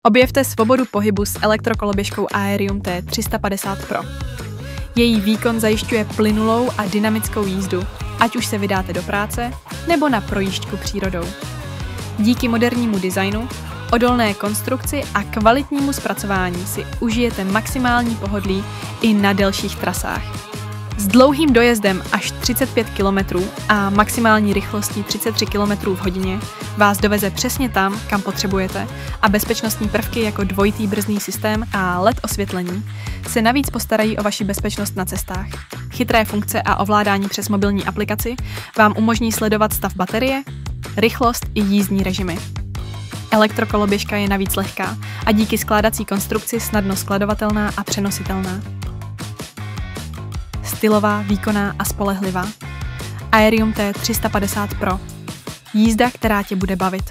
Objevte svobodu pohybu s elektrokoloběžkou Aerium T350 Pro. Její výkon zajišťuje plynulou a dynamickou jízdu, ať už se vydáte do práce nebo na projížďku přírodou. Díky modernímu designu, odolné konstrukci a kvalitnímu zpracování si užijete maximální pohodlí i na delších trasách. S dlouhým dojezdem až 35 km a maximální rychlostí 33 km v hodině vás doveze přesně tam, kam potřebujete, a bezpečnostní prvky jako dvojitý brzdný systém a LED osvětlení se navíc postarají o vaši bezpečnost na cestách. Chytré funkce a ovládání přes mobilní aplikaci vám umožní sledovat stav baterie, rychlost i jízdní režimy. Elektrokoloběžka je navíc lehká a díky skládací konstrukci snadno skladovatelná a přenositelná. Stylová, výkonná a spolehlivá. Aerium T350 Pro. Jízda, která tě bude bavit.